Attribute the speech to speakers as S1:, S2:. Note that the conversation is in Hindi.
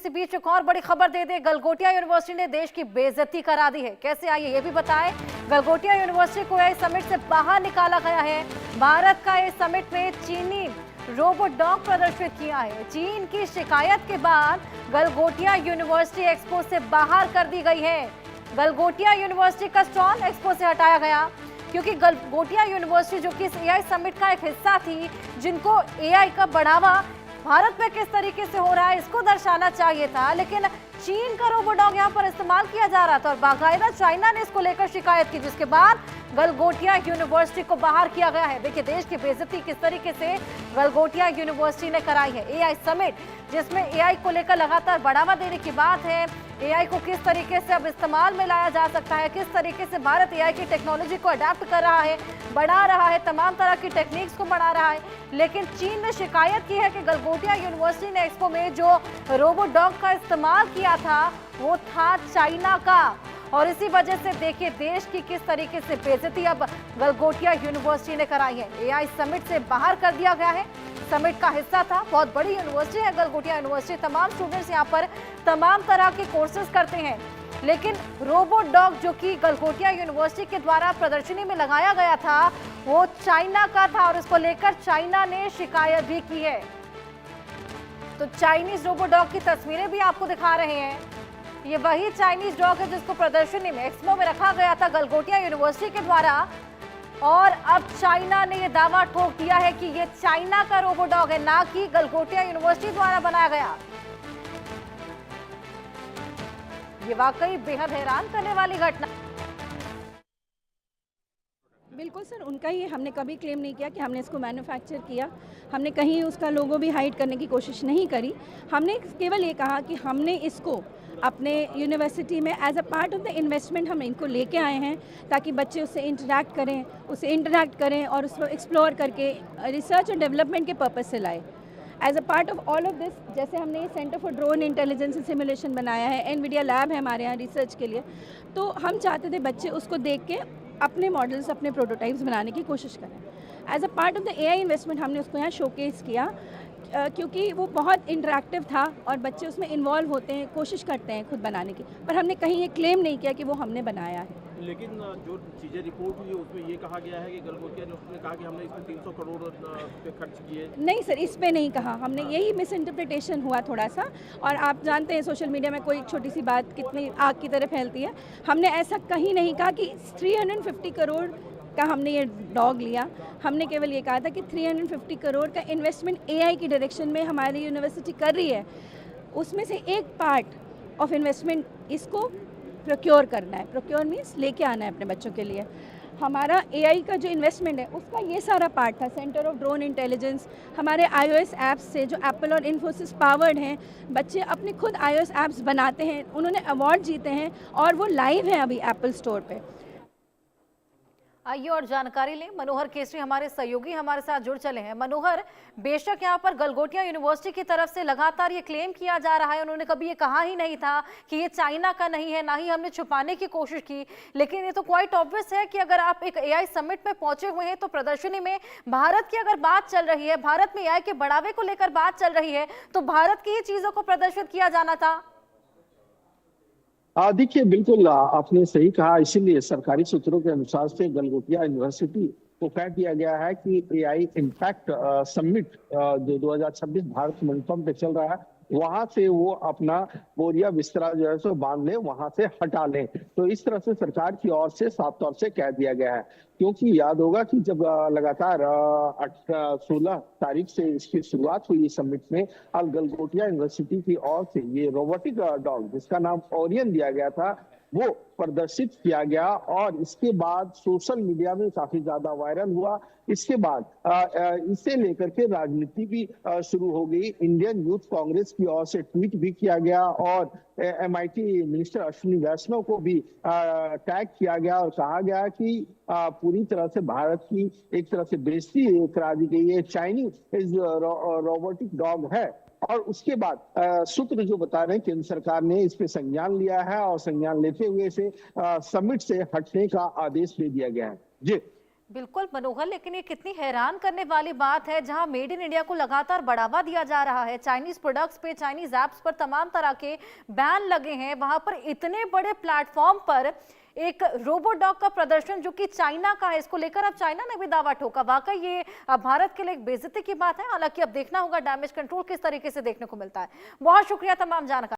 S1: इसी बीच एक और बड़ी खबर दे दे, गलगोटिया यूनिवर्सिटी ने देश की बेइज्जती करा दी है। कैसे आई है ये भी बताएं। गलगोटिया यूनिवर्सिटी को इस समिट से बाहर निकाला गया है। भारत का इस समिट में चीनी रोबोट डॉग प्रदर्शित किया है। चीन की शिकायत के बाद गलगोटिया यूनिवर्सिटी एक्सपो से बाहर कर दी गई है। गलगोटिया यूनिवर्सिटी का स्टॉल एक्सपो से हटाया गया क्योंकि गलगोटिया यूनिवर्सिटी जो कि इस एआई समिट का एक हिस्सा थी, जिनको एआई का बढ़ावा भारत में किस तरीके से हो रहा है इसको दर्शाना चाहिए था, लेकिन चीन का रोबोट डॉग यहाँ पर इस्तेमाल किया जा रहा था और बाकायदा चाइना ने इसको लेकर शिकायत की, जिसके बाद गलगोटिया यूनिवर्सिटी को बाहर किया गया है। देखिए देश की बेइज्जती किस तरीके से गलगोटिया यूनिवर्सिटी ने कराई है। एआई समिट जिसमें एआई को लेकर लगातार बढ़ावा देने की बात है, एआई को किस तरीके से अब इस्तेमाल में लाया जा सकता है, किस तरीके से भारत एआई की टेक्नोलॉजी को अडेप्ट कर रहा है, बढ़ा रहा है, तमाम तरह की टेक्निक्स को बढ़ा रहा है। लेकिन चीन ने शिकायत की है कि गलगोटिया यूनिवर्सिटी ने एक्सपो में जो रोबोट डॉग का इस्तेमाल किया था वो था चाइना का, और इसी वजह से देखिए देश की किस तरीके से बेइज्जती अब गलगोटिया यूनिवर्सिटी ने कराई है। एआई समिट से बाहर कर दिया गया है, समिट का हिस्सा था। बहुत बड़ी यूनिवर्सिटी है गलगोटिया यूनिवर्सिटी, तमाम स्टूडेंट्स यहाँ पर तमाम तरह के कोर्सेज करते हैं, लेकिन रोबोट डॉग जो कि गलगोटिया यूनिवर्सिटी के द्वारा प्रदर्शनी में लगाया गया था वो चाइना का था और इसको लेकर चाइना ने शिकायत भी की है। तो चाइनीज रोबोट डॉग की तस्वीरें भी आपको दिखा रहे हैं। ये वही चाइनीज डॉग है जिसको प्रदर्शनी में एक्सपो में रखा गया था गलगोटिया यूनिवर्सिटी के द्वारा, और अब चाइना ने ये दावा ठोक दिया है कि ये चाइना का रोबोट डॉग है, ना कि गलगोटिया यूनिवर्सिटी द्वारा बनाया गया। ये वाकई बेहद हैरान करने वाली घटना।
S2: बिल्कुल सर, उनका ही, हमने कभी क्लेम नहीं किया कि हमने इसको मैन्युफैक्चर किया, हमने कहीं उसका लोगो भी हाइड करने की कोशिश नहीं करी। हमने केवल ये कहा कि हमने इसको अपने यूनिवर्सिटी में as a part of the investment हम इनको लेके आए हैं ताकि बच्चे उससे इंटरैक्ट करें और उसको एक्सप्लोर करके रिसर्च और डेवलपमेंट के पर्पज़ से लाए। As a part of all of this, जैसे हमने ये centre for drone intelligence simulation बनाया है, एनवीडिया लैब है हमारे यहाँ रिसर्च के लिए, तो हम चाहते थे बच्चे उसको देख के अपने मॉडल्स, अपने प्रोटोटाइप्स बनाने की कोशिश करें। As a part of the AI investment हमने उसको यहाँ शोकेस किया क्योंकि वो बहुत इंटरैक्टिव था और बच्चे उसमें इन्वॉल्व होते हैं, कोशिश करते हैं खुद बनाने की, पर हमने कहीं ये क्लेम नहीं किया कि वो हमने बनाया है।
S3: लेकिन जो चीज़ें रिपोर्ट हुई है उसमें ये कहा गया है कि गलगोटिया ने कहा कि हमने इसमें 300 करोड़ रुपये खर्च किए।
S2: नहीं सर, इस पे नहीं कहा हमने, यही मिस इंटरप्रिटेशन हुआ थोड़ा सा, और आप जानते हैं सोशल मीडिया में कोई छोटी सी बात कितनी आग की तरह फैलती है। हमने ऐसा कहीं नहीं कहा कि 350 करोड़ का हमने ये डॉग लिया। हमने केवल ये कहा था कि 350 करोड़ का इन्वेस्टमेंट एआई की डायरेक्शन में हमारी यूनिवर्सिटी कर रही है, उसमें से एक पार्ट ऑफ इन्वेस्टमेंट इसको प्रोक्योर करना है। प्रोक्योर मीन्स लेके आना है अपने बच्चों के लिए। हमारा एआई का जो इन्वेस्टमेंट है उसका ये सारा पार्ट था। सेंटर ऑफ ड्रोन इंटेलिजेंस, हमारे iOS ऐप्स से जो एप्पल और इन्फोसिस पावर्ड हैं, बच्चे अपने खुद iOS ऐप्स बनाते हैं, उन्होंने अवार्ड जीते हैं और वो लाइव हैं अभी एप्पल स्टोर पे।
S1: आइए और जानकारी लें। मनोहर केसरी हमारे सहयोगी हमारे साथ जुड़ चले हैं। मनोहर, बेशक यहाँ पर गलगोटिया यूनिवर्सिटी की तरफ से लगातार ये क्लेम किया जा रहा है, उन्होंने कभी ये कहा ही नहीं था कि ये चाइना का नहीं है, ना ही हमने छुपाने की कोशिश की, लेकिन ये तो क्वाइट ऑब्वियस है कि अगर आप एक एआई समिट में पहुंचे हुए हैं तो प्रदर्शनी में भारत की अगर बात चल रही है, भारत में एआई के बढ़ावे को लेकर बात चल रही है, तो भारत की ही चीजों को प्रदर्शित किया जाना था।
S4: देखिए, बिल्कुल आपने सही कहा। इसीलिए सरकारी सूत्रों के अनुसार से गलगोटिया यूनिवर्सिटी को कह दिया गया है कि एआई इम्पैक्ट समिट जो 2026 भारत मंडपम पे चल रहा है, वहां से वो अपना बोरिया बिस्तरा जो है सो बांध ले, वहां से हटा ले। तो इस तरह से सरकार की ओर से साफ तौर से कह दिया गया है, क्योंकि याद होगा कि जब लगातार 16 तारीख से इसकी शुरुआत हुई समिट में, और गलगोटिया यूनिवर्सिटी की ओर से ये रोबोटिक डॉग जिसका नाम ओरियन दिया गया था वो प्रदर्शित किया गया, और इसके बाद सोशल मीडिया में काफी ज्यादा वायरल हुआ। इसके बाद इसे लेकर के राजनीति भी शुरू हो गई। इंडियन यूथ कांग्रेस की ओर से ट्वीट भी किया गया और एमआईटी मिनिस्टर अश्विनी वैष्णव को भी टैग किया गया और कहा गया कि पूरी तरह से भारत की एक तरह से बेइज्जती करा दी गई है, चाइनीज रोबोटिक डॉग है। और उसके बाद सूत्र जो बता रहे हैं केंद्र सरकार ने इस पे संज्ञान लिया है और संज्ञान लेते हुए इसे समिट से हटने का आदेश दे दिया गया है। जी
S1: बिल्कुल मनोहर, लेकिन ये कितनी हैरान करने वाली बात है, जहां मेड इन इंडिया को लगातार बढ़ावा दिया जा रहा है, चाइनीज प्रोडक्ट्स पे, चाइनीज ऐप्स पर तमाम तरह के बैन लगे हैं, वहां पर इतने बड़े प्लेटफॉर्म पर एक रोबोट डॉग का प्रदर्शन जो कि चाइना का है, इसको लेकर अब चाइना ने भी दावा ठोका। वाकई ये अब भारत के लिए एक बेइज्जती की बात है। हालांकि अब देखना होगा डैमेज कंट्रोल किस तरीके से देखने को मिलता है। बहुत शुक्रिया तमाम जानकारी।